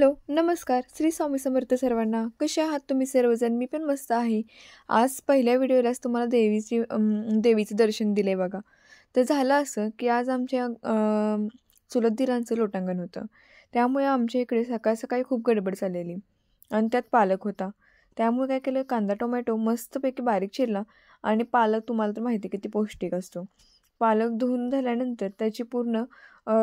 Hello, नमस्कार. श्री स्वामी समर्थ सर्वांना. कसे आहात तुम्ही सर्वजण? मी पण मस्त आहे. आज पहिल्या व्हिडिओलाच तुम्हाला देवीचं दर्शन दिले बघा. तर झालं असं, की आज आमच्या चुलत दिरांचं लोटांगण होतं. त्यामुळे आमच्या इकडे सकाळ-सकाळी खूप गडबड चाललेली आणि त्यात पालक होता. त्यामुळे काय केलं, कांदा, टोमॅटो मस्तपैकी बारीक चिरला आणि पालक तुम्हाला तर माहिती आहे किती पौष्टिक असतो. पालक धुवून झाल्यानंतर त्याची पूर्ण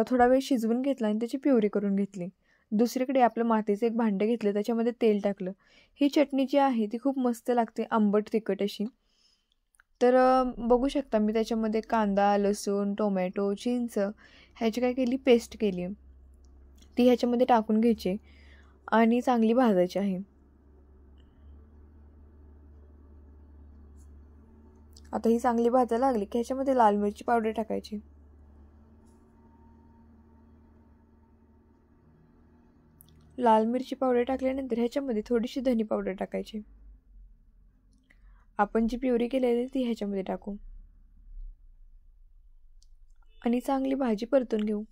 थोडा वेळ शिजवून घेतला आणि त्याची प्युरी करून घेतली. दुसरीकडे आपलं मातीचं एक भांडं घेतलं, त्याच्यामध्ये तेल टाकलं. ही चटणी जी आहे ती खूप मस्त लागते, आंबट तिखट अशी. तर बघू शकता मी त्याच्यामध्ये कांदा, लसूण, टोमॅटो, चिंच ह्याची काय केली, पेस्ट केली. ती ह्याच्यामध्ये टाकून घ्यायची आणि चांगली भाजायची आहे. आता ही चांगली भाजायला लागली की ह्याच्यामध्ये लाल मिरची पावडर टाकायची. लाल मिरची पावडर टाकल्यानंतर ह्याच्यामध्ये थोडीशी धनी पावडर टाकायची. आपण जी प्युरी केलेली ती ह्याच्यामध्ये टाकू आणि चांगली भाजी परतून घेऊ.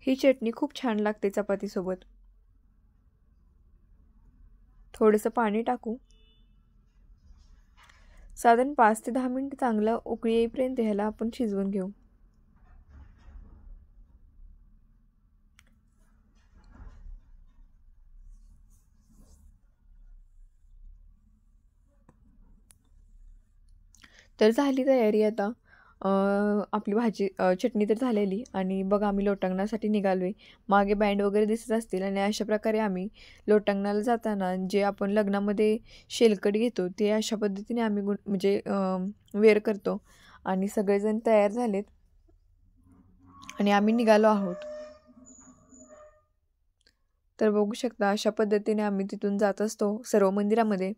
ही चटणी खूप छान लागते चपातीसोबत. थोडंसं पाणी टाकू. साधारण 5 ते 10 मिनिट चांगलं उकळी येईपर्यंत ह्याला आपण शिजवून घेऊ. तर झाली तयारी आता. आपली चटणी तर झालेली आणि बघा आम्ही लोटांगणासाठी निघालोय. मागे बँड वगैरे दिसत असतील आणि अशा प्रकारे आम्ही लोटांगणाला जाताना जे आपण लग्नामध्ये शेलकट घेतो ते अशा पद्धतीने आम्ही म्हणजे वेअर करतो आणि सगळेजण तयार झालेत आणि आम्ही निघालो आहोत. तर बघू शकता अशा पद्धतीने आम्ही तिथून जात असतो सर्व मंदिरामध्ये.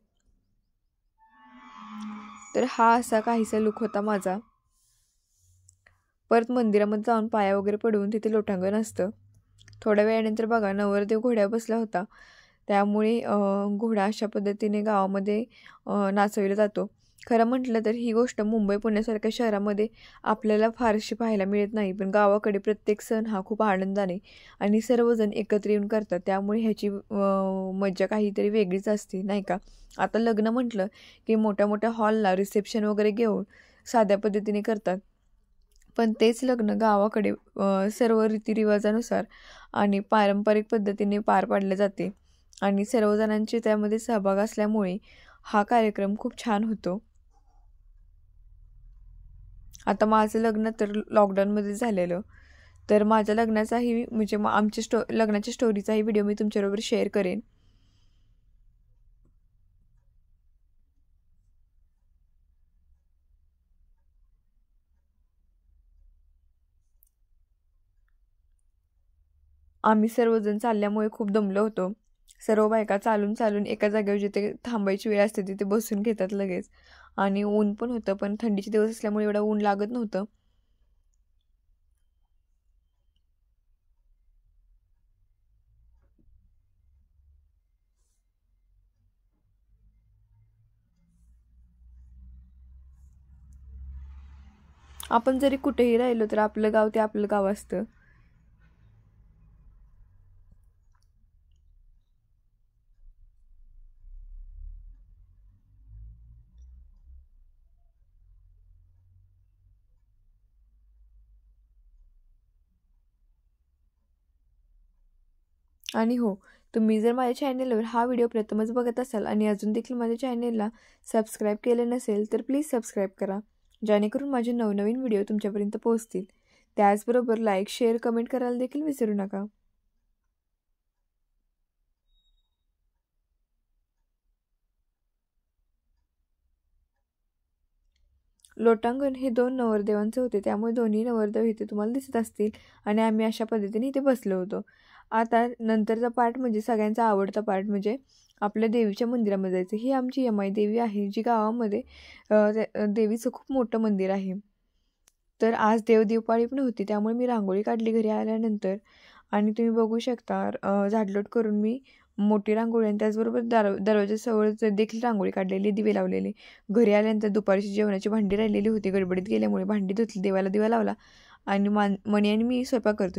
तर हा असा काहीसा लुक होता माझा. परत मंदिरामध्ये जाऊन पाया वगैरे पडवून तिथे लोटांगण असतं. थोड्या वेळानंतर बघा नवरदेव घोड्यावर बसला होता. त्यामुळे घोडा अशा पद्धतीने गावामध्ये नाचविला जातो. खरं म्हटलं तर ही गोष्ट मुंबई पुण्यासारख्या शहरामध्ये आपल्याला फारशी पाहायला मिळत नाही, पण गावाकडे प्रत्येक सण हा खूप आनंदाने आणि सर्वजण एकत्र येऊन करतात. त्यामुळे ह्याची मज्जा काहीतरी वेगळीच असते नाही का. आता लग्न म्हटलं की मोठ्या मोठ्या हॉलला रिसेप्शन वगैरे घेऊन साध्या पद्धतीने करतात, पण तेच लग्न गावाकडे सर्व रीतिरिवाजानुसार आणि पारंपरिक पद्धतीने पार पाडले जाते आणि सर्वजणांचे त्यामध्ये सहभाग असल्यामुळे हा कार्यक्रम खूप छान होतो. आता माझं लग्न तर लॉकडाऊनमध्ये झालेलं, तर माझ्या लग्नाचाही म्हणजे आमच्या लग्नाच्या स्टोरीचाही व्हिडिओ मी तुमच्याबरोबर शेअर करेन. आम्ही सर्वजण चालल्यामुळे खूप दमलो होतो. सर्व बायका चालून चालून एका जागेवर जिथे थांबायची वेळ असते तिथे बसून घेतात लगेच. आणि ऊन पण होतं, पण थंडीचे दिवस असल्यामुळे एवढं ऊन लागत नव्हतं. आपण जरी कुठेही राहिलो तर आपलं गाव ते आपलं गाव असतं. आणि हो, तुम्ही जर माझ्या चॅनेलवर हा व्हिडिओ प्रथमच बघत असाल आणि अजून देखील माझ्या चॅनेलला सबस्क्राईब केलं नसेल तर प्लीज सबस्क्राईब करा, जेणेकरून माझे नवनवीन व्हिडिओ तुमच्यापर्यंत पोहोचतील. त्याचबरोबर लाईक, शेअर, कमेंट करायला देखील विसरू नका. लोटांगण हे 2 नवरदेवांचे होते, त्यामुळे दोन्ही नवरदेव इथे तुम्हाला दिसत असतील आणि आम्ही अशा पद्धतीने इथे बसलो होतो. आता नंतरचा पार्ट म्हणजे सगळ्यांचा आवडता पार्ट म्हणजे आपल्या देवीच्या मंदिरामध्ये जायचं. ही आमची यमाई देवी आहे, जी गावामध्ये देवीचं खूप मोठं मंदिर आहे. तर आज देवदीपावली पण होती, त्यामुळे मी रांगोळी काढली घरी आल्यानंतर आणि तुम्ही बघू शकता झाडलोट करून मी मोठी रांगोळी आणि त्याचबरोबर दरवाजाजवळ देखील रांगोळी काढलेली, दिवे लावलेले. घरी आल्यानंतर दुपारची जेवणाची भांडी राहिलेली होती, गडबडीत गेल्यामुळे भांडी धुतली, देवाला दिवा लावला आणि मणी आणि मी स्वयंपाक करतो.